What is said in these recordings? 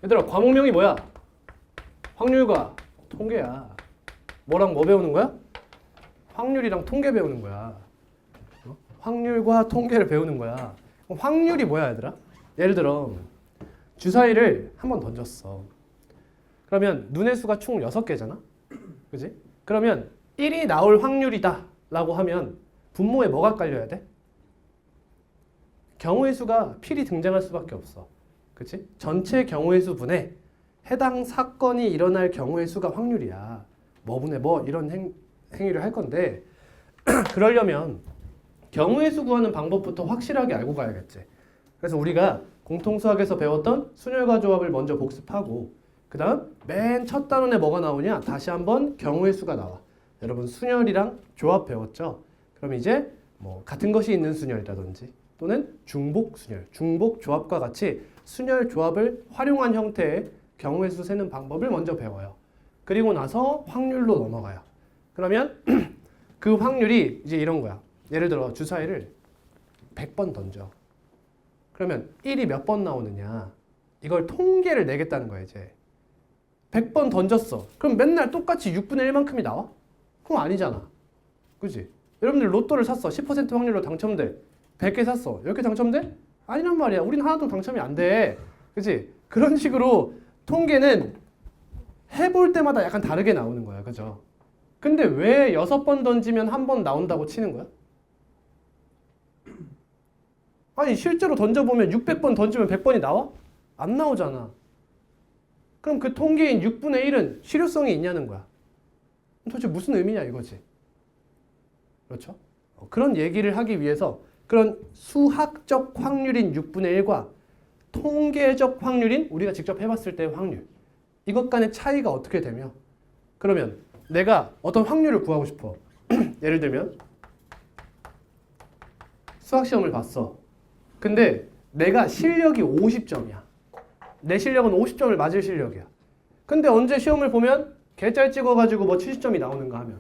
얘들아, 과목명이 뭐야? 확률과 통계야. 뭐랑 뭐 배우는 거야? 확률이랑 통계 배우는 거야. 확률과 통계를 배우는 거야. 그럼 확률이 뭐야, 얘들아? 예를 들어 주사위를 한 번 던졌어. 그러면 눈의 수가 총 6개잖아? 그지? 그러면 1이 나올 확률이다 라고 하면 분모에 뭐가 깔려야 돼? 경우의 수가 필히 등장할 수밖에 없어. 그치? 전체 경우의 수 분에 해당 사건이 일어날 경우의 수가 확률이야. 뭐분의 뭐 이런 행위를 할 건데 그러려면 경우의 수 구하는 방법부터 확실하게 알고 가야겠지. 그래서 우리가 공통수학에서 배웠던 순열과 조합을 먼저 복습하고 그 다음 맨 첫 단원에 뭐가 나오냐? 다시 한번 경우의 수가 나와. 여러분 순열이랑 조합 배웠죠? 그럼 이제 뭐 같은 것이 있는 순열이라든지 또는 중복 순열, 중복 조합과 같이 순열 조합을 활용한 형태의 경우의 수 세는 방법을 먼저 배워요. 그리고 나서 확률로 넘어가요. 그러면 그 확률이 이제 이런 거야. 예를 들어 주사위를 100번 던져. 그러면 1이 몇 번 나오느냐? 이걸 통계를 내겠다는 거야 이제. 100번 던졌어. 그럼 맨날 똑같이 6분의 1만큼이 나와? 그럼 아니잖아. 그지? 여러분들 로또를 샀어. 10% 확률로 당첨돼. 100개 샀어. 10개 당첨돼? 아니란 말이야. 우린 하나도 당첨이 안 돼. 그지? 그런 식으로 통계는 해볼 때마다 약간 다르게 나오는 거야. 그죠? 근데 왜 6번 던지면 한 번 나온다고 치는 거야? 아니 실제로 던져보면 600번 던지면 100번이 나와? 안 나오잖아. 그럼 그 통계인 6분의 1은 실효성이 있냐는 거야. 도대체 무슨 의미냐 이거지. 그렇죠? 그런 얘기를 하기 위해서 그런 수학적 확률인 6분의 1과 통계적 확률인 우리가 직접 해봤을 때의 확률, 이것 간의 차이가 어떻게 되며 그러면 내가 어떤 확률을 구하고 싶어. 예를 들면 수학시험을 봤어. 근데 내가 실력이 50점이야. 내 실력은 50점을 맞을 실력이야. 근데 언제 시험을 보면 개짤 찍어가지고 뭐 70점이 나오는가 하면,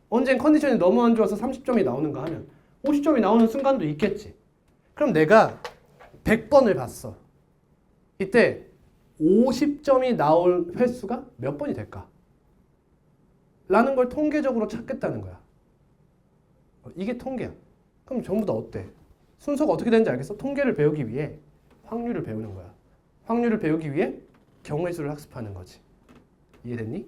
언젠 컨디션이 너무 안 좋아서 30점이 나오는가 하면 50점이 나오는 순간도 있겠지. 그럼 내가 100번을 봤어. 이때 50점이 나올 횟수가 몇 번이 될까? 라는 걸 통계적으로 찾겠다는 거야. 이게 통계야. 그럼 전부 다 어때? 순서가 어떻게 되는지 알겠어? 통계를 배우기 위해 확률을 배우는 거야. 확률을 배우기 위해 경우의 수를 학습하는 거지. 이해됐니?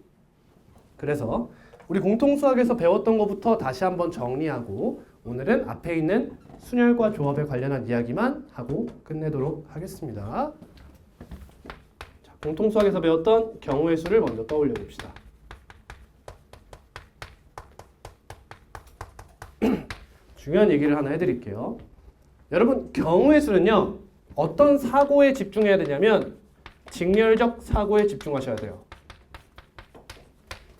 그래서 우리 공통수학에서 배웠던 것부터 다시 한번 정리하고 오늘은 앞에 있는 순열과 조합에 관련한 이야기만 하고 끝내도록 하겠습니다. 자, 공통수학에서 배웠던 경우의 수를 먼저 떠올려 봅시다. 중요한 얘기를 하나 해드릴게요. 여러분 경우의 수는요 어떤 사고에 집중해야 되냐면 직렬적 사고에 집중하셔야 돼요.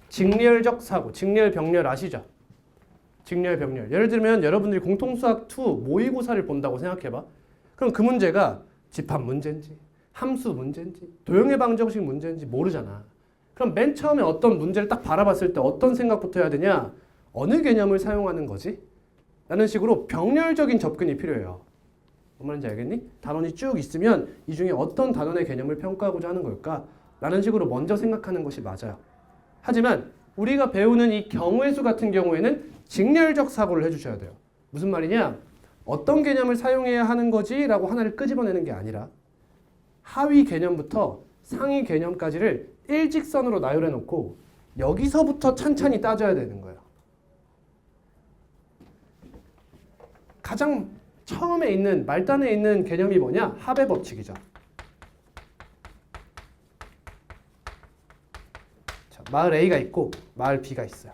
직렬적 사고, 직렬 병렬 아시죠? 직렬 병렬. 예를 들면 여러분들이 공통수학 2 모의고사를 본다고 생각해봐. 그럼 그 문제가 집합 문제인지 함수 문제인지 도형의 방정식 문제인지 모르잖아. 그럼 맨 처음에 어떤 문제를 딱 바라봤을 때 어떤 생각부터 해야 되냐? 어느 개념을 사용하는 거지? 라는 식으로 병렬적인 접근이 필요해요. 뭔 말인지 알겠니? 단원이 쭉 있으면 이 중에 어떤 단원의 개념을 평가하고자 하는 걸까? 라는 식으로 먼저 생각하는 것이 맞아요. 하지만 우리가 배우는 이 경우의 수 같은 경우에는 직렬적 사고를 해주셔야 돼요. 무슨 말이냐? 어떤 개념을 사용해야 하는 거지? 라고 하나를 끄집어내는 게 아니라 하위 개념부터 상위 개념까지를 일직선으로 나열해 놓고 여기서부터 찬찬히 따져야 되는 거예요. 가장 처음에 있는 말단에 있는 개념이 뭐냐? 합의 법칙이죠. 자, 마을 A가 있고 마을 B가 있어요.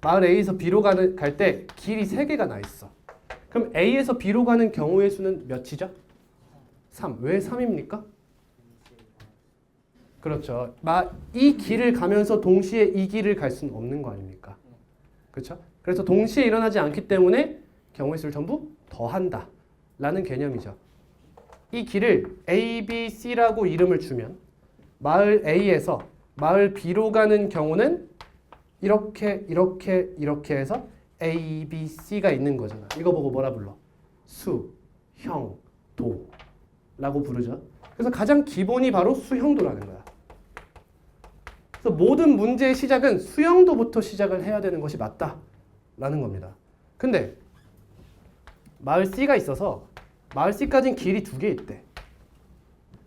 마을 A에서 B로 갈 때 길이 3개가 나 있어. 그럼 A에서 B로 가는 경우의 수는 몇이죠? 3. 왜 3입니까? 그렇죠. 이 길을 가면서 동시에 이 길을 갈 수는 없는 거 아닙니까? 그렇죠? 그래서 동시에 일어나지 않기 때문에 경우의 수를 전부 더한다 라는 개념이죠. 이 길을 A, B, C라고 이름을 주면 마을 A에서 마을 B로 가는 경우는 이렇게 해서 A, B, C가 있는 거잖아. 이거 보고 뭐라 불러? 수, 형, 도 라고 부르죠. 그래서 가장 기본이 바로 수형도라는 거야. 그래서 모든 문제의 시작은 수형도부터 시작을 해야 되는 것이 맞다라는 겁니다. 근데 마을 C가 있어서 마을 C까지는 길이 2개 있대.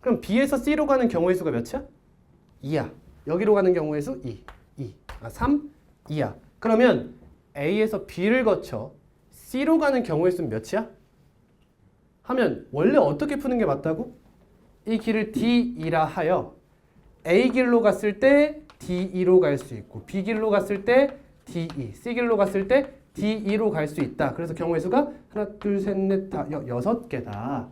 그럼 B에서 C로 가는 경우의 수가 몇이야? 2야. 여기로 가는 경우의 수 3, 2야. 그러면 A에서 B를 거쳐 C로 가는 경우의 수는 몇이야? 하면 원래 어떻게 푸는 게 맞다고? 이 길을 D2라 하여 A 길로 갔을 때 D2로 갈 수 있고 B 길로 갔을 때 D2, C 길로 갔을 때 D2로 갈 수 있다. 그래서 경우의 수가 하나, 둘, 셋, 넷, 다 6개다.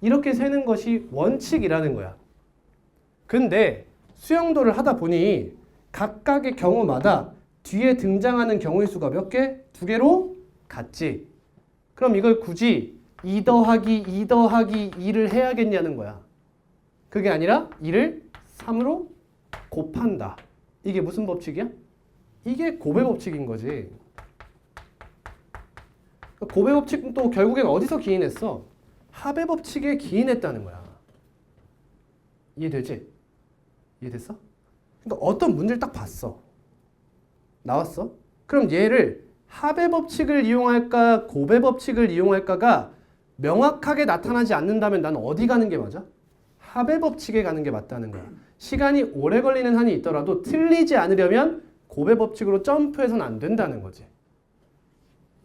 이렇게 세는 것이 원칙이라는 거야. 근데 수형도를 하다 보니 각각의 경우마다 뒤에 등장하는 경우의 수가 몇 개? 2개로 같지. 그럼 이걸 굳이 2 더하기 2 더하기 2를 해야겠냐는 거야. 그게 아니라 2를 3으로 곱한다. 이게 무슨 법칙이야? 이게 곱의 법칙인 거지. 곱의 법칙은 또 결국엔 어디서 기인했어? 합의 법칙에 기인했다는 거야. 이해되지? 이해됐어? 그러니까 어떤 문제를 딱 봤어. 나왔어? 그럼 얘를 합의 법칙을 이용할까, 곱의 법칙을 이용할까가 명확하게 나타나지 않는다면 나는 어디 가는 게 맞아? 합의 법칙에 가는 게 맞다는 거야. 시간이 오래 걸리는 한이 있더라도 틀리지 않으려면 곱의 법칙으로 점프해서는 안 된다는 거지.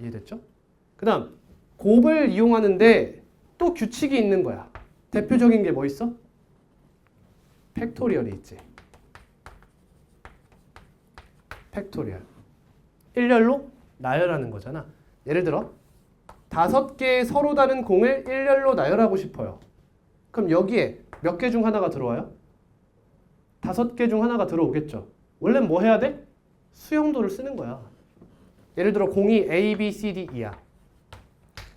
이해됐죠? 그 다음 곱을 이용하는데 또 규칙이 있는 거야. 대표적인 게 뭐 있어? 팩토리얼이 있지. 팩토리얼. 일렬로 나열하는 거잖아. 예를 들어 5개의 서로 다른 공을 일렬로 나열하고 싶어요. 그럼 여기에 몇 개 중 하나가 들어와요? 5개 중 하나가 들어오겠죠. 원래 뭐 해야 돼? 수형도를 쓰는 거야. 예를 들어 공이 A, B, C, D, E야.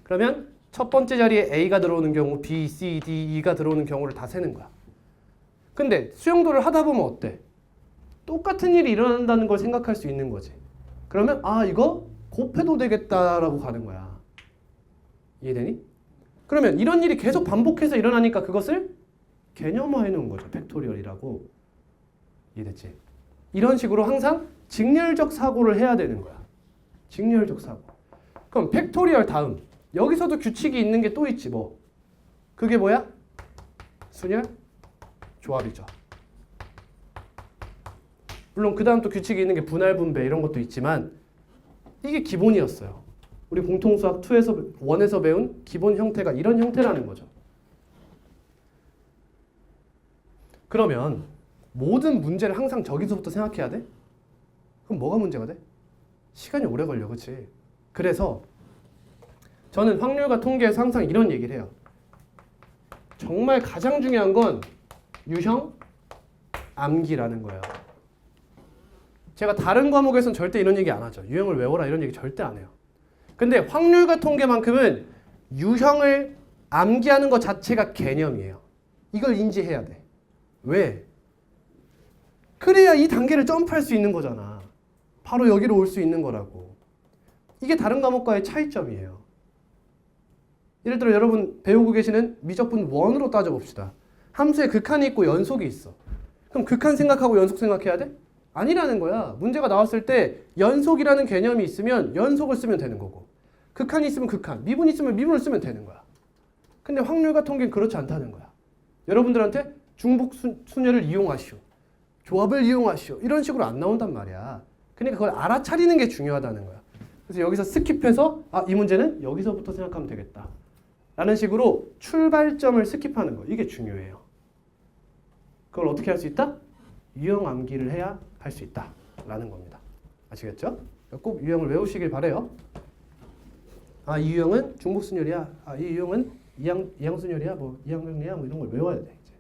그러면 첫 번째 자리에 A가 들어오는 경우, B, C, D, E가 들어오는 경우를 다 세는 거야. 근데 수형도를 하다 보면 어때? 똑같은 일이 일어난다는 걸 생각할 수 있는 거지. 그러면 이거 곱해도 되겠다라고 가는 거야. 이해되니? 그러면 이런 일이 계속 반복해서 일어나니까 그것을 개념화해 놓은 거죠. 팩토리얼이라고. 이해됐지? 이런 식으로 항상 직렬적 사고를 해야 되는 거야. 직렬적 사고. 그럼 팩토리얼 다음. 여기서도 규칙이 있는 게 또 있지 뭐. 그게 뭐야? 순열 조합이죠. 물론 그 다음 또 규칙이 있는 게 분할 분배 이런 것도 있지만 이게 기본이었어요. 우리 공통수학 1에서 배운 기본 형태가 이런 형태라는 거죠. 그러면 모든 문제를 항상 저기서부터 생각해야 돼? 그럼 뭐가 문제가 돼? 시간이 오래 걸려, 그치? 그래서 저는 확률과 통계에서 항상 이런 얘기를 해요. 정말 가장 중요한 건 유형 암기라는 거예요. 제가 다른 과목에서는 절대 이런 얘기 안 하죠. 유형을 외워라 이런 얘기 절대 안 해요. 근데 확률과 통계만큼은 유형을 암기하는 것 자체가 개념이에요. 이걸 인지해야 돼. 왜? 그래야 이 단계를 점프할 수 있는 거잖아. 바로 여기로 올 수 있는 거라고. 이게 다른 과목과의 차이점이에요. 예를 들어 여러분 배우고 계시는 미적분 1으로 따져봅시다. 함수에 극한이 있고 연속이 있어. 그럼 극한 생각하고 연속 생각해야 돼? 아니라는 거야. 문제가 나왔을 때 연속이라는 개념이 있으면 연속을 쓰면 되는 거고 극한이 있으면 극한, 미분이 있으면 미분을 쓰면 되는 거야. 근데 확률과 통계는 그렇지 않다는 거야. 여러분들한테 중복 순열을 이용하시오. 조합을 이용하시오. 이런 식으로 안 나온단 말이야. 그러니까 그걸 알아차리는 게 중요하다는 거야. 그래서 여기서 스킵해서 이 문제는 여기서부터 생각하면 되겠다. 라는 식으로 출발점을 스킵하는 거. 이게 중요해요. 그걸 어떻게 할 수 있다? 유형 암기를 해야 할 수 있다. 라는 겁니다. 아시겠죠? 꼭 유형을 외우시길 바래요. 이 유형은 중복순열이야. 이 유형은 이항순열이야. 뭐 이항정리야. 뭐 이런 걸 외워야 돼. 이제.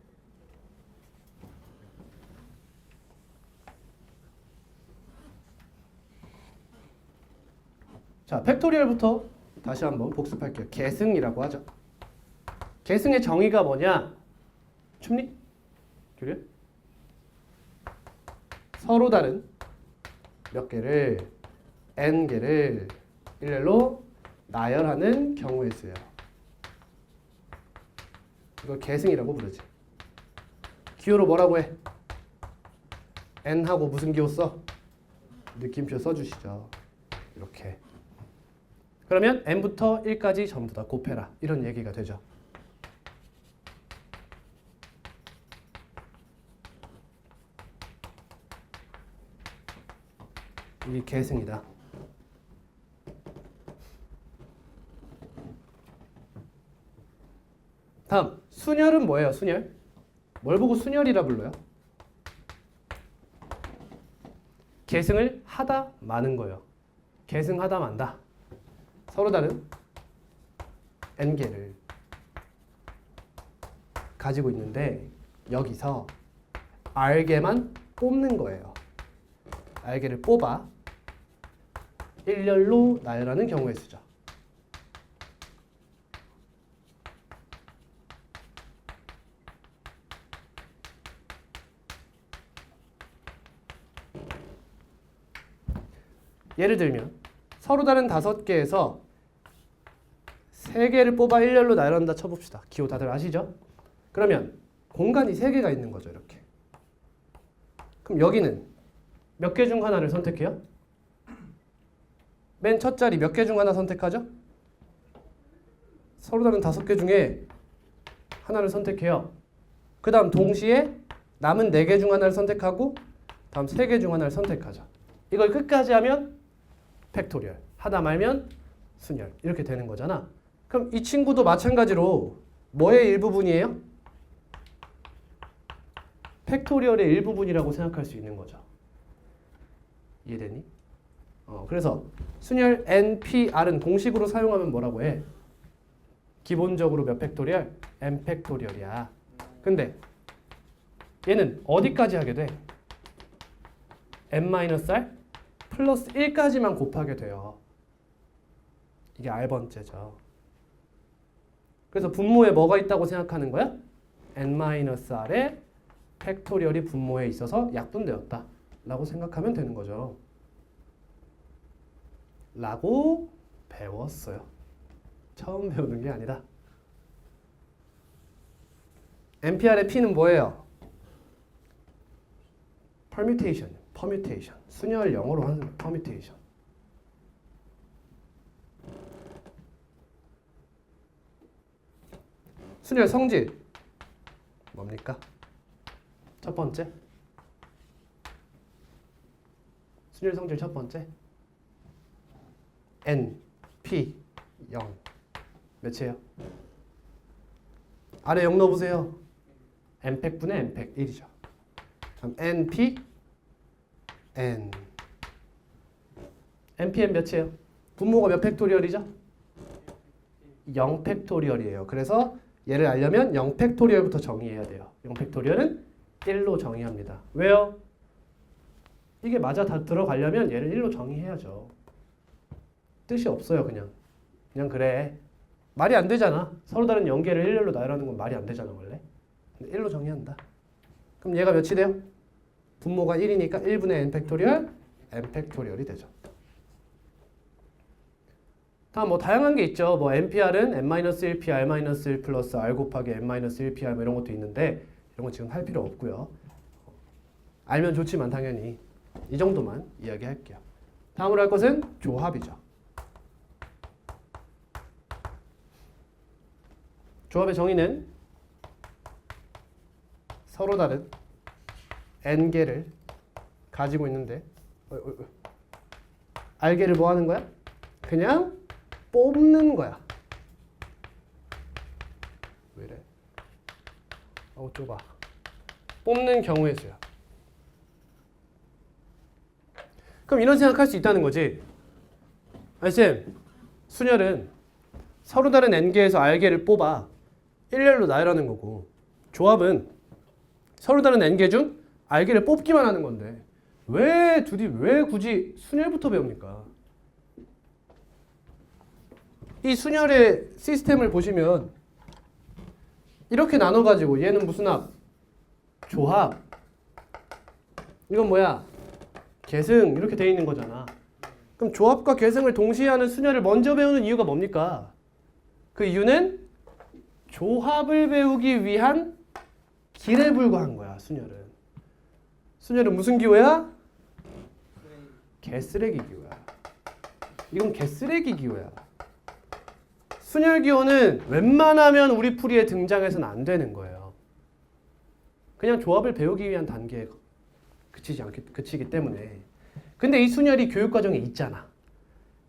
자, 팩토리얼부터 다시 한번 복습할게요. 계승이라고 하죠. 계승의 정의가 뭐냐? 춥니? 그래? 서로 다른 몇 개를 n개를 일렬로 나열하는 경우의 수예요. 이걸 계승이라고 부르지. 기호로 뭐라고 해? n하고 무슨 기호 써? 느낌표 써주시죠. 이렇게. 그러면 n부터 1까지 전부 다 곱해라. 이런 얘기가 되죠. 이게 계승이다. 다음 순열은 뭐예요? 순열? 뭘 보고 순열이라 불러요? 계승을 하다 마는 거예요. 계승하다 만다. 서로 다른 n개를 가지고 있는데 여기서 r개만 뽑는 거예요. r개를 뽑아 일렬로 나열하는 경우의 수죠. 예를 들면 서로 다른 5개에서 3개를 뽑아 일렬로 나열한다 쳐봅시다. 기호 다들 아시죠? 그러면 공간이 3개가 있는 거죠. 이렇게. 그럼 여기는 몇 개 중 하나를 선택해요? 맨 첫 자리 몇 개 중 하나 선택하죠? 서로 다른 5개 중에 하나를 선택해요. 그 다음 동시에 남은 4개 중 하나를 선택하고 다음 3개 중 하나를 선택하죠. 이걸 끝까지 하면 팩토리얼, 하다 말면 순열 이렇게 되는 거잖아. 그럼 이 친구도 마찬가지로 뭐의 일부분이에요? 팩토리얼의 일부분이라고 생각할 수 있는 거죠. 이해되니? 그래서 순열 NPR은 공식으로 사용하면 뭐라고 해? 기본적으로 몇 팩토리얼? n 팩토리얼이야. 근데 얘는 어디까지 하게 돼? n-r 플러스 1까지만 곱하게 돼요. 이게 r번째죠. 그래서 분모에 뭐가 있다고 생각하는 거야? n-r의 팩토리얼이 분모에 있어서 약분되었다 라고 생각하면 되는 거죠. 라고 배웠어요. 처음 배우는 게 아니라. NPR의 P는 뭐예요? permutation. 순열 영어로 하는 permutation. 순열 성질 뭡니까? 첫 번째. 순열 성질 첫 번째. N, P, 0. 몇이에요? 아래 0 넣어보세요. N팩분의 N팩 1이죠. 그럼 N, P, N. NPN 몇이에요? 분모가 몇 팩토리얼이죠? 0 팩토리얼이에요. 그래서 얘를 알려면 0 팩토리얼부터 정의해야 돼요. 0 팩토리얼은 1로 정의합니다. 왜요? 이게 맞아 다 들어가려면 얘를 1로 정의해야죠. 뜻이 없어요. 그냥 그래. 말이 안 되잖아. 서로 다른 연계를 일렬로 나열하는 건 말이 안 되잖아 원래. 근데 1로 정의한다. 그럼 얘가 몇이 돼요? 분모가 1이니까 1분의 n 팩토리얼, n 팩토리얼이 되죠. 다음 뭐 다양한 게 있죠. 뭐 NPR은 n-1p r-1 플러스 r 곱하기 n-1pr 뭐 이런 것도 있는데 이런 건 지금 할 필요 없고요. 알면 좋지만 당연히 이 정도만 이야기할게요. 다음으로 할 것은 조합이죠. 조합의 정의는 서로 다른 n개를 가지고 있는데 r개를 뭐 하는 거야? 그냥 뽑는 거야. 왜 이래? 좁아. 뽑는 경우의 수야. 그럼 이런 생각할 수 있다는 거지. 아니 쌤, 순열은 서로 다른 n개에서 r개를 뽑아 일렬로 나열하는 거고 조합은 서로 다른 n개 중 r개를 뽑기만 하는 건데 왜 굳이 순열부터 배웁니까? 이 순열의 시스템을 보시면 이렇게 나눠가지고 얘는 무슨 합? 조합. 이건 뭐야? 계승. 이렇게 돼 있는 거잖아. 그럼 조합과 계승을 동시에 하는 순열을 먼저 배우는 이유가 뭡니까? 그 이유는 조합을 배우기 위한 길에 불과한 거야, 순열은. 순열은 무슨 기호야? 개쓰레기 기호야. 이건 개쓰레기 기호야. 순열 기호는 웬만하면 우리 풀이에 등장해서는 안 되는 거예요. 그냥 조합을 배우기 위한 단계에 그치기 때문에. 근데 이 순열이 교육과정에 있잖아.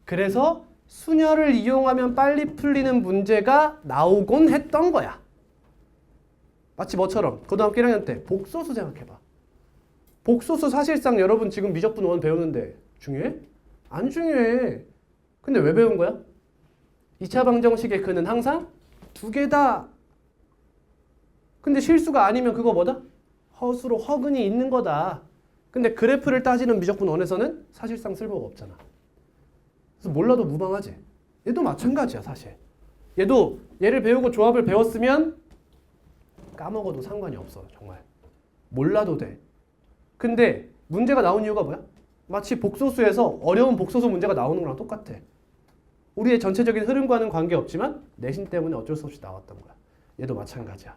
그래서 순열을 이용하면 빨리 풀리는 문제가 나오곤 했던 거야. 마치 뭐처럼 고등학교 1학년 때 복소수 생각해봐. 복소수 사실상 여러분 지금 미적분 1 배우는데 중요해? 안 중요해. 근데 왜 배운 거야? 2차 방정식의 근은 항상 두 개다. 근데 실수가 아니면 그거 뭐다? 허수로 허근이 있는 거다. 근데 그래프를 따지는 미적분 1에서는 사실상 쓸모가 없잖아. 그래서 몰라도 무방하지. 얘도 마찬가지야 사실. 얘도 얘를 배우고 조합을 배웠으면 까먹어도 상관이 없어. 정말. 몰라도 돼. 근데 문제가 나온 이유가 뭐야? 마치 복소수에서 어려운 복소수 문제가 나오는 거랑 똑같아. 우리의 전체적인 흐름과는 관계없지만 내신 때문에 어쩔 수 없이 나왔던 거야. 얘도 마찬가지야.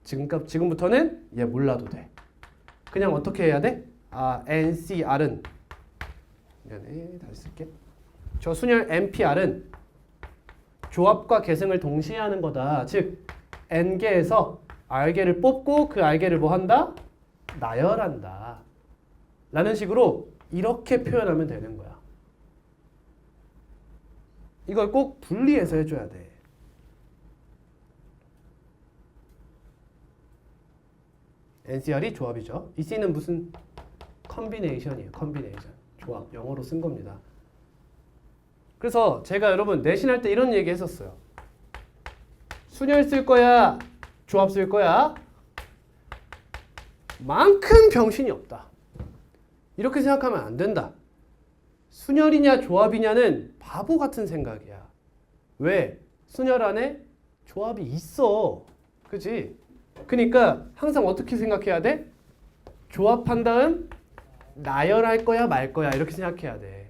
지금부터는 얘 몰라도 돼. 그냥 어떻게 해야 돼? NCR은 미안해, 다시 쓸게. 저 순열 NPR은 조합과 계승을 동시에 하는 거다. 즉 N개에서 R개를 뽑고 그 R개를 뭐 한다? 나열한다. 라는 식으로 이렇게 표현하면 되는 거야. 이걸 꼭 분리해서 해줘야 돼. NCR이 조합이죠. 이 C는 무슨 컨비네이션이에요. 컨비네이션. 조합. 영어로 쓴 겁니다. 그래서 제가 여러분 내신할 때 이런 얘기 했었어요. 순열 쓸 거야? 조합 쓸 거야? 만큼 병신이 없다. 이렇게 생각하면 안 된다. 순열이냐 조합이냐는 바보 같은 생각이야. 왜? 순열 안에 조합이 있어. 그지? 그러니까 항상 어떻게 생각해야 돼? 조합한 다음 나열할 거야 말 거야 이렇게 생각해야 돼.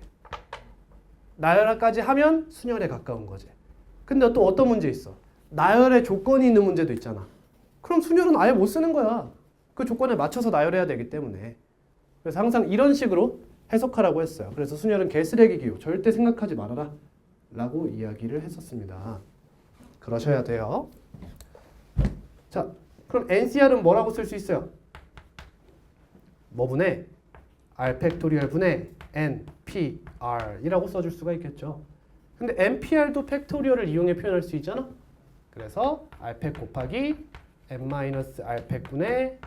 나열까지 하면 순열에 가까운 거지. 근데 또 어떤 문제 있어? 나열에 조건이 있는 문제도 있잖아. 그럼 순열은 아예 못 쓰는 거야. 그 조건에 맞춰서 나열해야 되기 때문에. 그래서 항상 이런 식으로 해석하라고 했어요. 그래서 순열은 개쓰레기 기호 절대 생각하지 말아라 라고 이야기를 했었습니다. 그러셔야 돼요. 자, 그럼 NCR은 뭐라고 쓸 수 있어요? 뭐분의 R 팩토리얼 분의 NPR이라고 써줄 수가 있겠죠. 근데 NPR도 팩토리얼을 이용해 표현할 수 있잖아. 그래서 R 팩 곱하기 n-R 팩 분의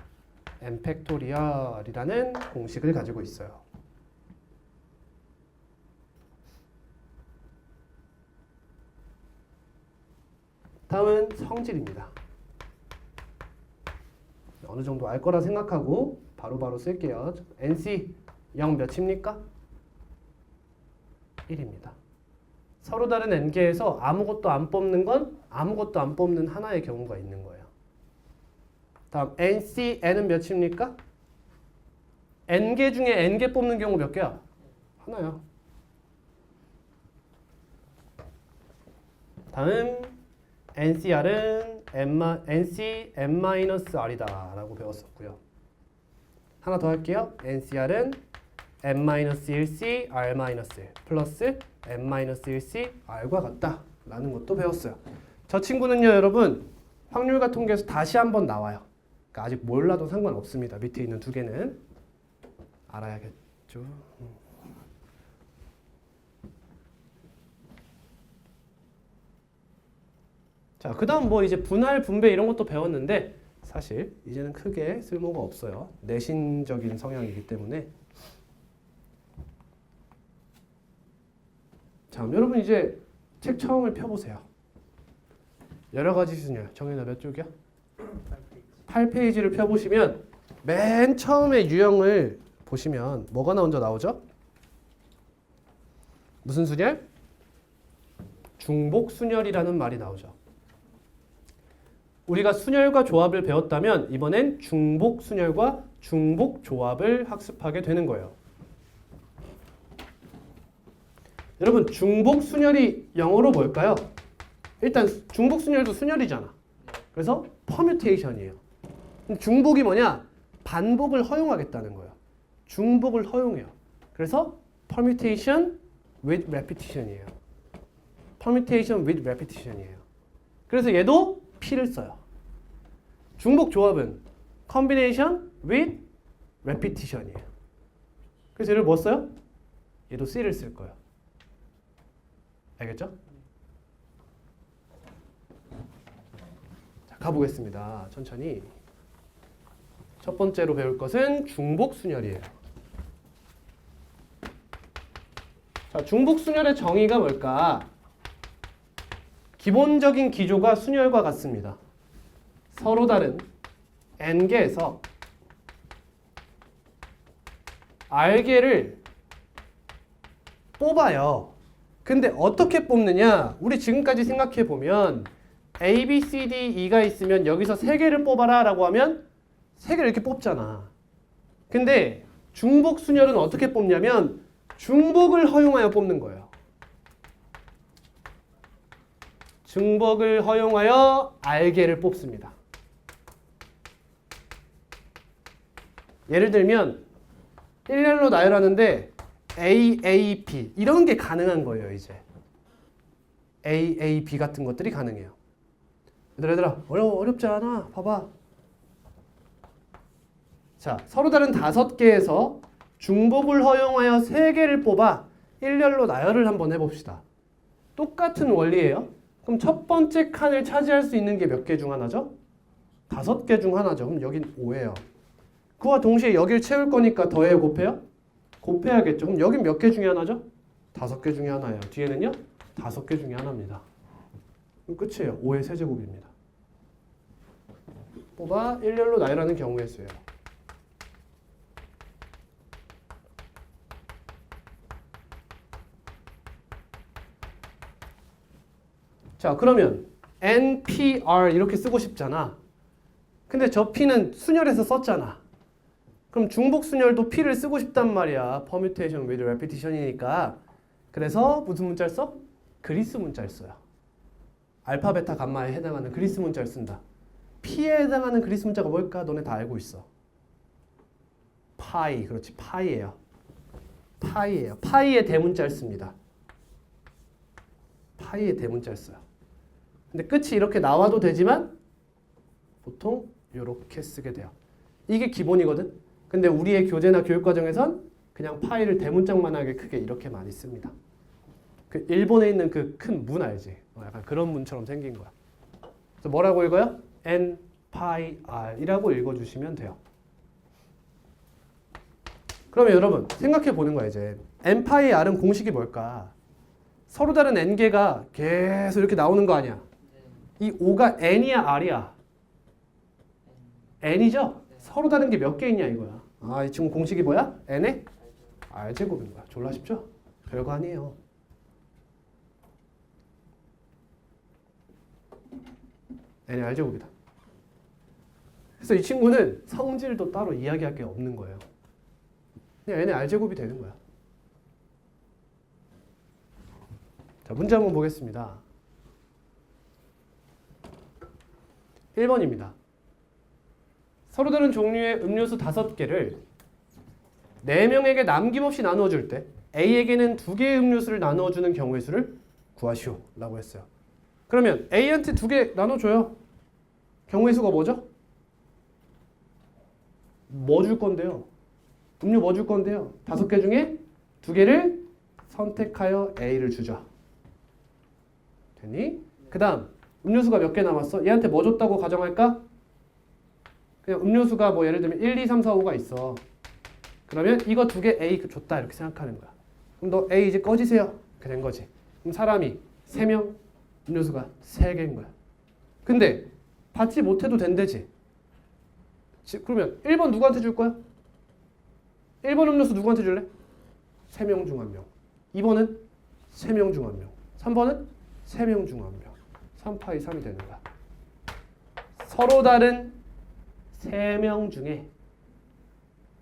n 팩토리얼이라는 공식을 가지고 있어요. 다음은 성질입니다. 어느 정도 알 거라 생각하고 바로바로 쓸게요. NC 0 몇입니까? 1입니다. 서로 다른 n개에서 아무것도 안 뽑는 건 아무것도 안 뽑는 하나의 경우가 있는 거예요. 다음 NC n은 몇입니까? n개 중에 n개 뽑는 경우 몇 개야? 하나야. 다음 NCR은 NC n-R이다 라고 배웠었고요. 하나 더 할게요. NCR은 n-1C R-1 플러스 n-1C R과 같다 라는 것도 배웠어요. 저 친구는요 여러분 확률과 통계에서 다시 한번 나와요. 그러니까 아직 몰라도 상관없습니다. 밑에 있는 두 개는 알아야겠죠. 자, 그 다음 뭐 이제 분할, 분배 이런 것도 배웠는데 사실 이제는 크게 쓸모가 없어요. 내신적인 성향이기 때문에. 자, 여러분 이제 책 처음을 펴보세요. 여러 가지 순열. 정현아 몇 쪽이야? 8페이지를 펴보시면 맨 처음에 유형을 보시면 뭐가 먼저 나오죠? 무슨 순열? 중복순열이라는 말이 나오죠. 우리가 순열과 조합을 배웠다면 이번엔 중복순열과 중복조합을 학습하게 되는 거예요. 여러분 중복순열이 영어로 뭘까요? 일단 중복순열도 순열이잖아. 그래서 퍼뮤테이션이에요. 중복이 뭐냐? 반복을 허용하겠다는 거예요. 중복을 허용해요. 그래서 permutation with repetition이에요. permutation with repetition이에요. 그래서 얘도 P를 써요. 중복 조합은 combination with repetition이에요. 그래서 얘를 뭐 써요? 얘도 C를 쓸 거예요. 알겠죠? 자, 가보겠습니다. 천천히. 첫 번째로 배울 것은 중복순열이에요. 자, 중복순열의 정의가 뭘까? 기본적인 기조가 순열과 같습니다. 서로 다른 n개에서 r개를 뽑아요. 근데 어떻게 뽑느냐? 우리 지금까지 생각해 보면 A, B, C, D, E가 있으면 여기서 3개를 뽑아라 라고 하면 3개를 이렇게 뽑잖아. 근데 중복순열은 어떻게 뽑냐면 중복을 허용하여 뽑는 거예요. 중복을 허용하여 R개를 뽑습니다. 예를 들면 일렬로 나열하는데 A, A, B 이런 게 가능한 거예요. 이제 A, A, B 같은 것들이 가능해요. 얘들아 어렵지 않아. 봐봐. 자, 서로 다른 5개에서 중복을 허용하여 3개를 뽑아 일렬로 나열을 한번 해봅시다. 똑같은 원리예요. 그럼 첫 번째 칸을 차지할 수 있는 게 몇 개 중 하나죠? 5개 중 하나죠. 그럼 여긴 5예요. 그와 동시에 여길 채울 거니까 더해요, 곱해요? 곱해야겠죠. 그럼 여긴 몇 개 중에 하나죠? 5개 중에 하나예요. 뒤에는요? 5개 중에 하나입니다. 그럼 끝이에요. 5의 세제곱입니다. 뽑아 일렬로 나열하는 경우의 수예요. 자, 그러면 NPR 이렇게 쓰고 싶잖아. 근데 저 P는 순열에서 썼잖아. 그럼 중복 순열도 P를 쓰고 싶단 말이야. permutation with repetition이니까. 그래서 무슨 문자를 써? 그리스 문자를 써요. 알파, 베타, 감마에 해당하는 그리스 문자를 쓴다. P에 해당하는 그리스 문자가 뭘까? 너네 다 알고 있어. 파이, 그렇지. 파이예요. 파이예요. 파이의 대문자를 씁니다. 파이의 대문자를 써요. 근데 끝이 이렇게 나와도 되지만 보통 이렇게 쓰게 돼요. 이게 기본이거든. 근데 우리의 교재나 교육과정에선 그냥 파이를 대문짝만하게 크게 이렇게 많이 씁니다. 그 일본에 있는 그 큰 문 알지? 약간 그런 문처럼 생긴 거야. 그래서 뭐라고 읽어요? N 파이 R이라고 읽어주시면 돼요. 그러면 여러분 생각해 보는 거야 이제. N 파이 R은 공식이 뭘까? 서로 다른 n개가 계속 이렇게 나오는 거 아니야? 이 5가 n이야 r이야? n이죠? 서로 다른 게 몇 개 있냐 이거야. 아, 이 친구 공식이 뭐야? n의 r제곱인 거야. 졸라 쉽죠? 별거 아니에요. n의 r제곱이다. 그래서 이 친구는 성질도 따로 이야기할 게 없는 거예요. 그냥 n의 r제곱이 되는 거야. 자, 문제 한번 보겠습니다. 1번입니다. 서로 다른 종류의 음료수 5개를 4명에게 남김없이 나누어 줄 때 A에게는 2개의 음료수를 나누어 주는 경우의 수를 구하시오 라고 했어요. 그러면 A한테 2개 나눠줘요. 경우의 수가 뭐죠? 뭐 줄 건데요? 음료 뭐 줄 건데요? 5개 중에 2개를 선택하여 A를 주죠. 됐니? 그 다음 음료수가 몇 개 남았어? 얘한테 뭐 줬다고 가정할까? 그냥 음료수가 뭐 예를 들면 1, 2, 3, 4, 5가 있어. 그러면 이거 2개 A 줬다 이렇게 생각하는 거야. 그럼 너 A 이제 꺼지세요. 이렇게 된 거지. 그럼 사람이 3명, 음료수가 3개인 거야. 근데 받지 못해도 된대지. 그러면 1번 누구한테 줄 거야? 1번 음료수 누구한테 줄래? 3명 중 1명. 2번은 3명 중 1명. 3번은 3명 중 1명. 3파이 3이 되는 거야. 서로 다른 3명 중에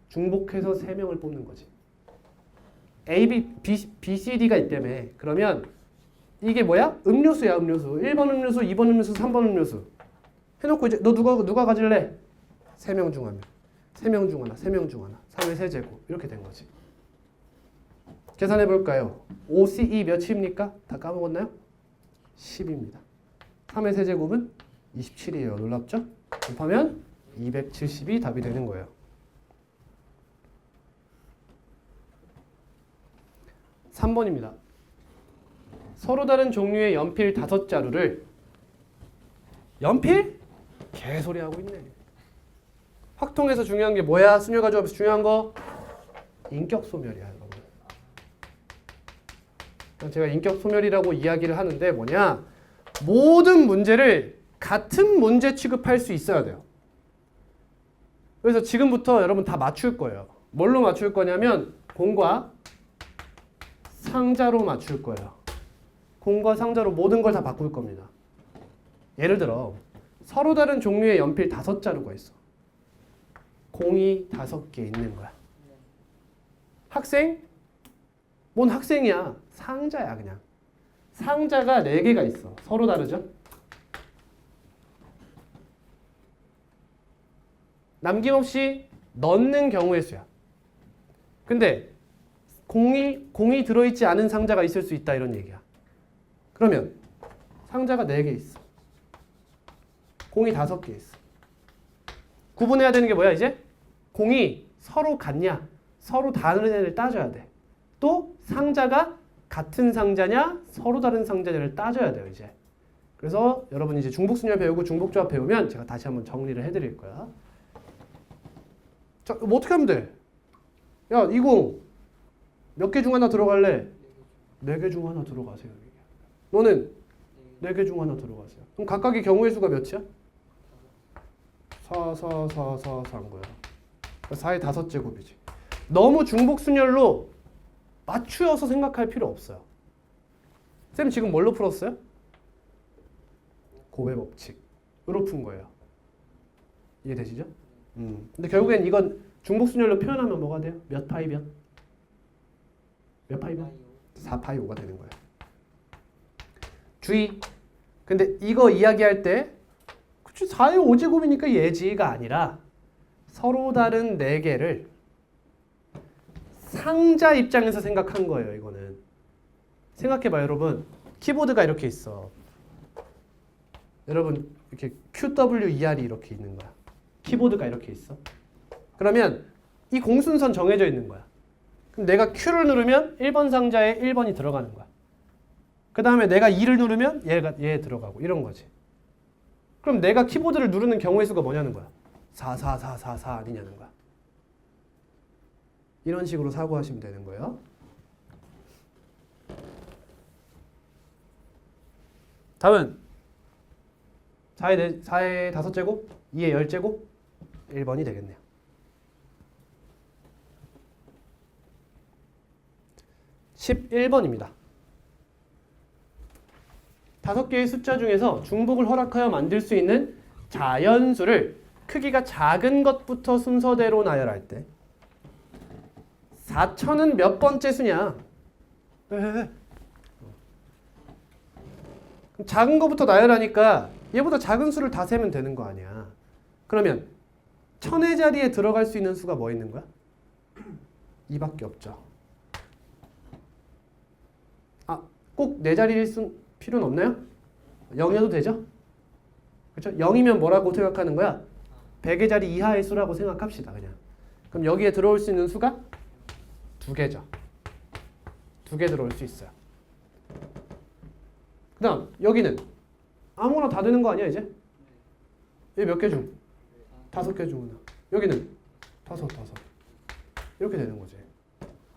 중복해서 3명을 뽑는 거지. A, B, C, D가 있다며. 그러면 이게 뭐야? 음료수야, 음료수. 1번 음료수, 2번 음료수, 3번 음료수. 해놓고 이제 너 누가 가질래? 3명 중 1명, 3명 중 하나, 3명 중 하나, 3의 세제곱 이렇게 된 거지. 계산해 볼까요? OCE 몇입니까? 다 까먹었나요? 10입니다. 3의 세제곱은 27이에요. 놀랍죠? 곱하면 270이 답이 되는 거예요. 3번입니다. 서로 다른 종류의 연필 5자루를 연필? 개소리 하고 있네. 확통에서 중요한 게 뭐야? 순열과 조합에서 중요한 거? 인격 소멸이야, 여러분. 제가 인격 소멸이라고 이야기를 하는데 뭐냐? 모든 문제를 같은 문제 취급할 수 있어야 돼요. 그래서 지금부터 여러분 다 맞출 거예요. 뭘로 맞출 거냐면 공과 상자로 맞출 거예요. 공과 상자로 모든 걸 다 바꿀 겁니다. 예를 들어 서로 다른 종류의 연필 5자루가 있어. 공이 5개 있는 거야. 학생? 뭔 학생이야? 상자야 그냥. 상자가 4개가 있어. 서로 다르죠? 남김없이 넣는 경우의 수야. 근데 공이 들어있지 않은 상자가 있을 수 있다 이런 얘기야. 그러면 상자가 4개 있어. 공이 5개 있어. 구분해야 되는 게 뭐야 이제? 공이 서로 같냐? 서로 다른 애를 따져야 돼. 또 상자가 같은 상자냐? 서로 다른 상자냐를 따져야 돼요 이제. 그래서 여러분 이제 중복순열 배우고 중복조합 배우면 제가 다시 한번 정리를 해드릴 거야. 자, 뭐 어떻게 하면 돼? 야, 이 공 몇 개 중 하나 들어갈래? 4개 중 하나 들어가세요. 너는 4개 중 하나 들어가세요. 그럼 각각의 경우의 수가 몇이야? 4, 4, 4, 4, 4인 거야. 4의 5제곱이지. 너무 중복순열로 맞추어서 생각할 필요 없어요. 쌤 지금 뭘로 풀었어요? 곱의 법칙으로 푼 거예요. 이해되시죠? 근데 결국엔 이건 중복순열로 표현하면 뭐가 돼요? 몇 파이 몇? 몇 파이 몇? 4파이 5가 되는 거예요. 주의. 근데 이거 이야기할 때 그치 4의 5제곱이니까 예지가 아니라 서로 다른 4개를 상자 입장에서 생각한 거예요. 이거는. 생각해봐요 여러분. 키보드가 이렇게 있어. 여러분 이렇게 QWER이 이렇게 있는 거야. 키보드가 이렇게 있어. 그러면 이 공순선 정해져 있는 거야. 그럼 내가 Q를 누르면 1번 상자에 1번이 들어가는 거야. 그 다음에 내가 2를 누르면 얘 들어가고 이런 거지. 그럼 내가 키보드를 누르는 경우의 수가 뭐냐는 거야. 4, 4, 4, 4, 4 아니냐는 거야. 이런 식으로 사고하시면 되는 거예요. 다음은 4의 5제곱, 2의 10제곱, 1번이 되겠네요. 11번입니다. 5개의 숫자 중에서 중복을 허락하여 만들 수 있는 자연수를 크기가 작은 것부터 순서대로 나열할 때 4,000은 몇 번째 수냐? 작은 것부터 나열하니까 얘보다 작은 수를 다 세면 되는 거 아니야. 그러면 1000의 자리에 들어갈 수 있는 수가 뭐 있는 거야? 2밖에 없죠. 아, 꼭 4자리일 필요는 없나요? 0이어도 되죠? 그렇죠? 0이면 뭐라고 생각하는 거야? 100의 자리 이하의 수라고 생각합시다. 그냥. 그럼 여기에 들어올 수 있는 수가 2개죠. 2개 들어올 수 있어요. 그 다음 여기는 아무거나 다 되는 거 아니야 이제? 얘 몇 개 중? 5개 중 하나. 여기는 5 이렇게 되는 거지.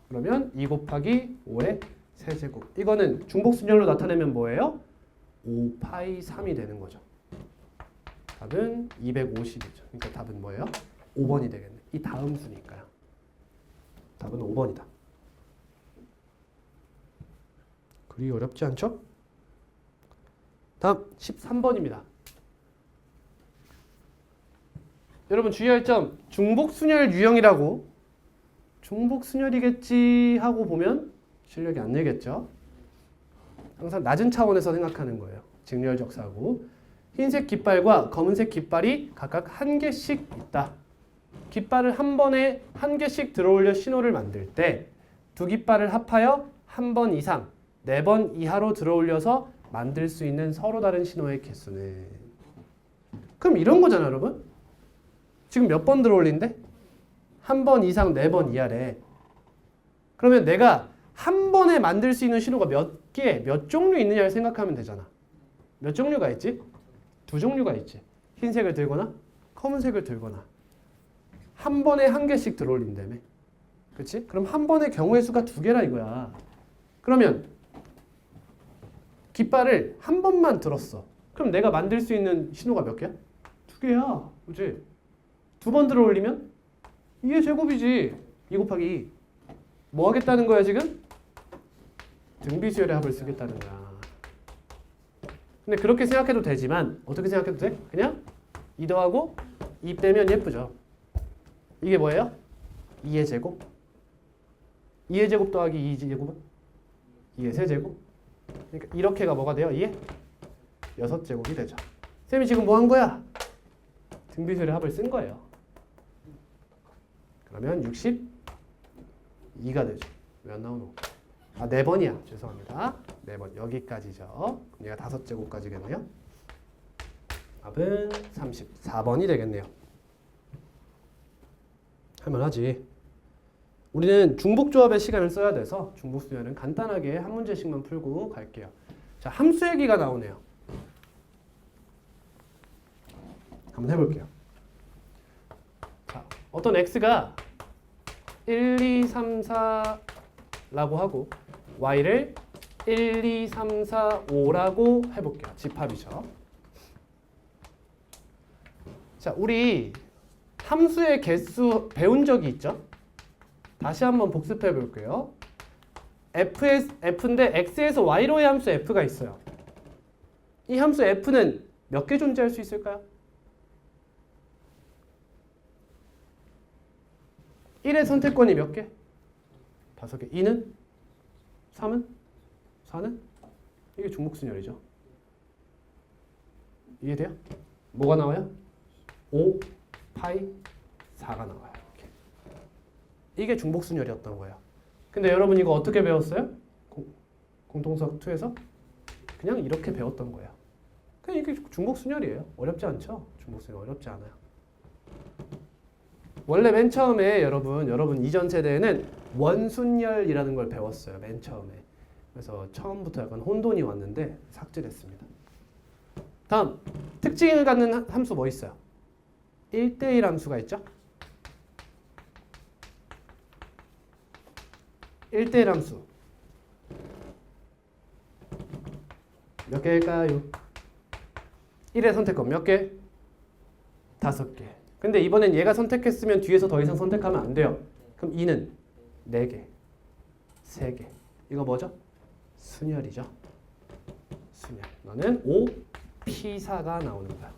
그러면 2 곱하기 5의 세제곱. 이거는 중복순열로 나타내면 뭐예요? 5파이 3이 되는 거죠. 답은 250이죠. 그러니까 답은 뭐예요? 5번이 되겠네. 이 다음 수니까요. 답은 5번이다. 그리 어렵지 않죠? 다음 13번입니다. 여러분 주의할 점, 중복순열 유형이라고 중복순열이겠지 하고 보면 실력이 안 늘겠죠. 항상 낮은 차원에서 생각하는 거예요. 직렬적 사고. 흰색 깃발과 검은색 깃발이 각각 한 개씩 있다. 깃발을 한 번에 한 개씩 들어올려 신호를 만들 때 두 깃발을 합하여 한 번 이상, 4번 이하로 들어올려서 만들 수 있는 서로 다른 신호의 개수는. 그럼 이런 거잖아, 여러분. 지금 몇 번 들어올린대? 한 번 이상, 4번 이하래. 그러면 내가 한 번에 만들 수 있는 신호가 몇 개, 몇 종류 있느냐를 생각하면 되잖아. 몇 종류가 있지? 2종류가 있지. 흰색을 들거나 검은색을 들거나. 한 번에 한 개씩 들어올린다며. 그치? 그럼 한 번에 경우의 수가 2개라 이거야. 그러면 깃발을 한 번만 들었어. 그럼 내가 만들 수 있는 신호가 몇 개야? 2개야. 그치? 2번 들어올리면 2의 제곱이지. 2 곱하기 2. 뭐 하겠다는 거야 지금? 등비수열의 합을 쓰겠다는 거야. 근데 그렇게 생각해도 되지만 어떻게 생각해도 돼? 그냥 2 더하고 2 빼면 예쁘죠. 이게 뭐예요? 2의 제곱. 2의 제곱 더하기 2의 제곱은? 2의 세제곱. 그러니까 이렇게가 뭐가 돼요? 2의 6제곱이 되죠. 쌤이 지금 뭐 한 거야? 등비수열의 합을 쓴 거예요. 그러면 62가 되죠. 왜 안 나오노? 아, 4번이야. 죄송합니다. 4번. 여기까지죠. 얘가 5제곱까지겠네요. 답은 34번이 되겠네요. 할만하지. 우리는 중복조합의 시간을 써야 돼서 중복수열은 간단하게 한 문제씩만 풀고 갈게요. 자, 함수 얘기가 나오네요. 한번 해볼게요. 자, 어떤 x가 1, 2, 3, 4라고 하고 y를 1, 2, 3, 4, 5라고 해볼게요. 집합이죠. 자, 우리 함수의 개수 배운 적이 있죠? 다시 한번 복습해 볼게요. f인데 x에서 y로의 함수 f가 있어요. 이 함수 f는 몇 개 존재할 수 있을까요? 1의 선택권이 몇 개? 5개. 2는? 3은? 4는? 이게 중복순열이죠. 이해돼요? 뭐가 나와요? 5, 파이, 4가 나와요. 이렇게. 이게 중복순열이었던 거예요. 근데 여러분 이거 어떻게 배웠어요? 공통수학 2에서? 그냥 이렇게 배웠던 거예요. 그냥 이게 중복순열이에요. 어렵지 않죠? 중복순열 어렵지 않아요. 원래 맨 처음에 여러분 이전 세대에는 원순열이라는 걸 배웠어요. 맨 처음에. 그래서 처음부터 약간 혼돈이 왔는데 삭제됐습니다. 다음, 특징을 갖는 함수 뭐 있어요? 1대1 함수가 있죠? 1대1 함수. 몇 개일까요? 1의 선택권 몇 개? 5개. 근데 이번엔 얘가 선택했으면 뒤에서 더 이상 선택하면 안 돼요. 그럼 2는 4개, 3개. 이거 뭐죠? 순열이죠. 순열. 너는 5, P4가 나오는 거야.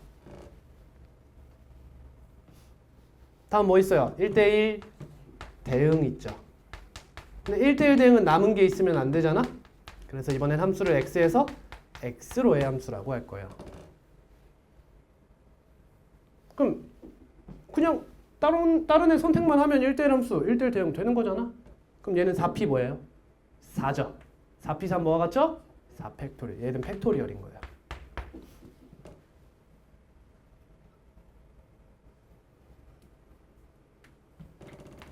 다음 뭐 있어요? 1대1 대응 있죠. 근데 1대1 대응은 남은 게 있으면 안 되잖아? 그래서 이번엔 함수를 x에서 x로의 함수라고 할 거예요. 그럼 그냥 다른 애 선택만 하면 1대1 함수, 1대1 대응 되는 거잖아? 그럼 얘는 4p 뭐예요? 4죠. 4p 3 뭐가 같죠? 4팩토리얼. 얘는 팩토리얼인 거예요.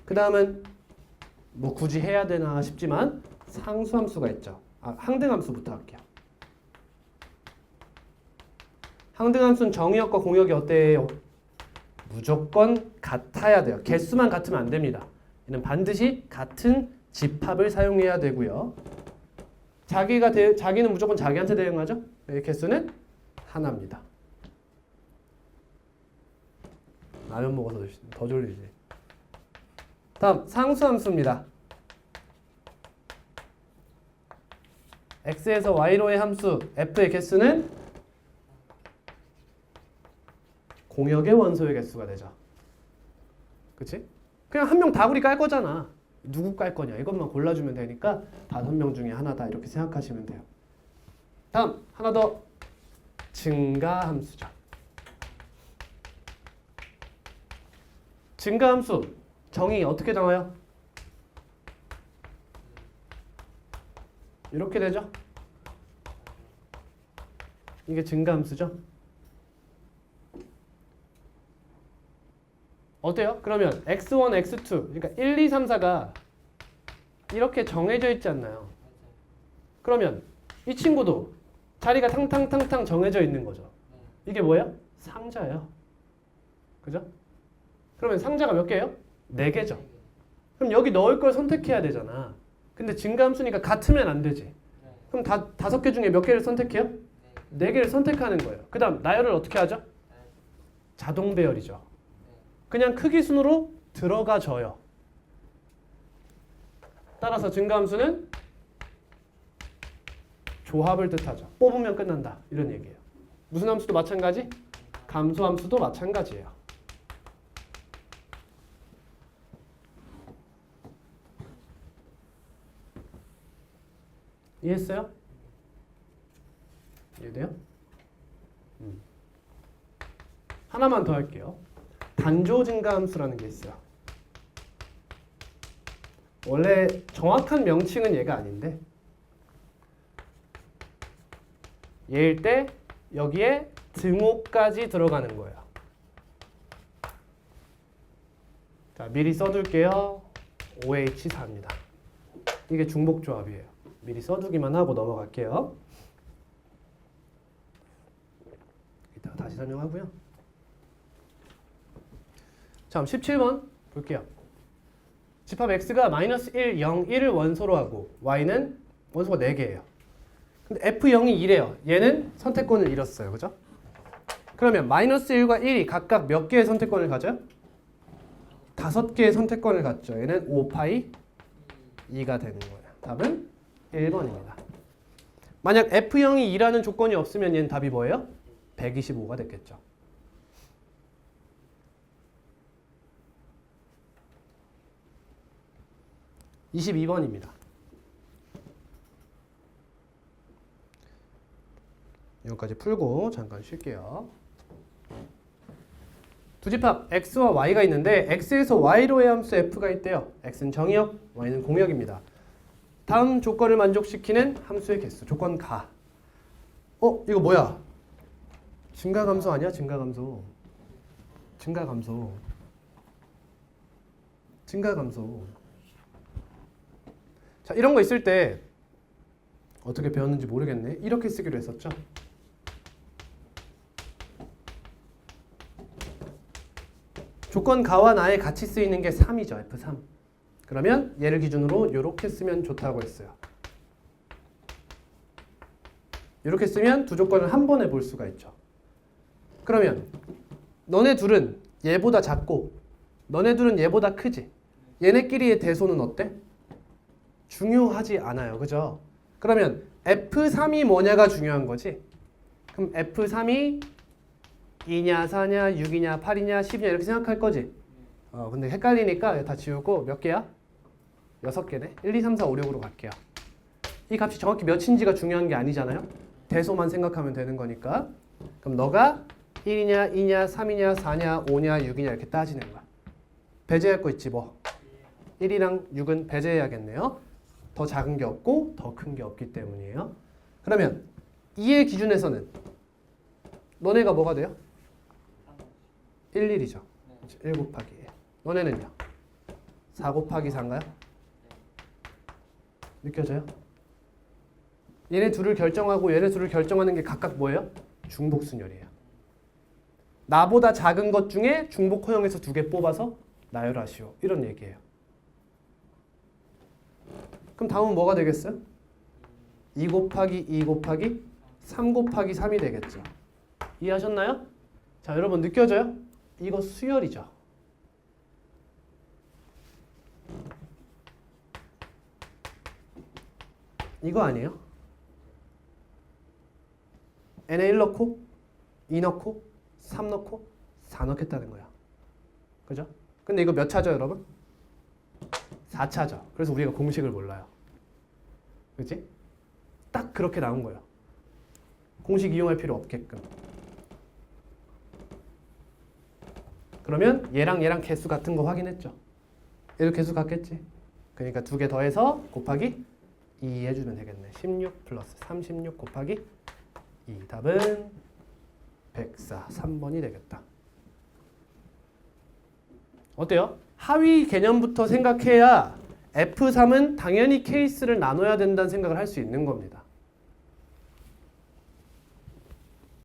그 다음은 뭐 굳이 해야 되나 싶지만 상수함수가 있죠. 항등함수부터 할게요. 항등함수는 정의역과 공역이 어때요? 무조건 같아야 돼요. 개수만 같으면 안 됩니다. 얘는 반드시 같은 집합을 사용해야 되고요. 자기는 무조건 자기한테 대응하죠. 개수는 하나입니다. 라면 먹어서 더 졸리지. 다음 상수함수입니다. x에서 y로의 함수 f의 개수는 공역의 원소의 개수가 되죠. 그치? 그냥 한 명 다구리 깔 거잖아. 누구 깔 거냐 이것만 골라주면 되니까 5명 중에 하나다 이렇게 생각하시면 돼요. 다음 하나 더 증가함수죠. 증가함수 정의 어떻게 나와요? 이렇게 되죠? 이게 증가함수죠? 어때요? 그러면 x1, x2 그러니까 1, 2, 3, 4가 이렇게 정해져 있지 않나요? 그러면 이 친구도 자리가 탕탕탕탕 정해져 있는 거죠. 이게 뭐예요? 상자예요. 그죠? 그러면 상자가 몇 개예요? 4개죠. 그럼 여기 넣을 걸 선택해야 되잖아. 근데 증가함수니까 같으면 안 되지. 그럼 5개 중에 몇 개를 선택해요? 4개를 선택하는 거예요. 그 다음 나열을 어떻게 하죠? 자동 배열이죠. 그냥 크기 순으로 들어가줘요. 따라서 증가함수는 조합을 뜻하죠. 뽑으면 끝난다. 이런 얘기예요. 무슨 함수도 마찬가지? 감소함수도 마찬가지예요. 이해했어요? 이해돼요? 하나만 더 할게요. 단조 증가함수라는 게 있어요. 원래 정확한 명칭은 얘가 아닌데 얘일 때 여기에 등호까지 들어가는 거예요. 자, 미리 써둘게요. OH4입니다. 이게 중복조합이에요. 미리 써두기만 하고 넘어갈게요. 이따가 다시 설명하고요. 자, 17번 볼게요. 집합 x가 -1, 0, 1을 원소로 하고 y는 원소가 4개예요. 근데 f0이 2래요. 얘는 선택권을 잃었어요. 그죠? 그러면 -1과 1이 각각 몇 개의 선택권을 가져요? 5개의 선택권을 갖죠. 얘는 5파이 2가 되는 거예요. 답은 1번입니다. 만약 f0이 2라는 조건이 없으면 얘는 답이 뭐예요? 125가 됐겠죠. 22번입니다. 여기까지 풀고 잠깐 쉴게요. 두 집합 x와 y가 있는데 x에서 y로의 함수 f가 있대요. x는 정의역, y는 공역입니다. 다음 조건을 만족시키는 함수의 개수. 조건 가. 이거 뭐야? 증가감소 아니야? 증가감소. 증가감소. 증가감소. 자, 이런 거 있을 때 어떻게 배웠는지 모르겠네. 이렇게 쓰기로 했었죠. 조건 가와 나에 같이 쓰이는 게 3이죠. F3. 그러면 얘를 기준으로 이렇게 쓰면 좋다고 했어요. 이렇게 쓰면 두 조건을 한 번에 볼 수가 있죠. 그러면 너네 둘은 얘보다 작고 너네 둘은 얘보다 크지. 얘네끼리의 대소는 어때? 중요하지 않아요. 그죠? 그러면 F3이 뭐냐가 중요한 거지. 그럼 F3이 2냐, 4냐, 6이냐, 8이냐, 10이냐 이렇게 생각할 거지. 근데 헷갈리니까 다 지우고 몇 개야? 6개네. 1, 2, 3, 4, 5, 6으로 갈게요. 이 값이 정확히 몇인지가 중요한 게 아니잖아요. 대소만 생각하면 되는 거니까. 그럼 너가 1이냐, 2냐, 3이냐, 4냐, 5냐, 6이냐 이렇게 따지는 거야. 배제할 거 있지 뭐. 1이랑 6은 배제해야겠네요. 더 작은 게 없고 더 큰 게 없기 때문이에요. 그러면 2의 기준에서는 너네가 뭐가 돼요? 1, 1이죠. 1 곱하기 1. 너네는요? 4 곱하기 4인가요? 느껴져요? 얘네 둘을 결정하고 얘네 둘을 결정하는 게 각각 뭐예요? 중복순열이에요. 나보다 작은 것 중에 중복 호형에서 2개 뽑아서 나열하시오. 이런 얘기예요. 그럼 다음은 뭐가 되겠어요? 2 곱하기 2 곱하기 3 곱하기 3이 되겠죠. 이해하셨나요? 자, 여러분 느껴져요? 이거 수열이죠. 이거 아니에요? n에 1 넣고 2 넣고 3 넣고 4 넣겠다는 거야. 그죠? 근데 이거 몇 차죠, 여러분? 4차죠. 그래서 우리가 공식을 몰라요. 그치? 딱 그렇게 나온 거예요. 공식 이용할 필요 없게끔. 그러면 얘랑 개수 같은 거 확인했죠. 얘도 개수 같겠지. 그러니까 두 개 더해서 곱하기 2 해주면 되겠네. 16 플러스 36 곱하기 2. 답은 104, 3번이 되겠다. 어때요? 하위 개념부터 생각해야 F3은 당연히 케이스를 나눠야 된다는 생각을 할 수 있는 겁니다.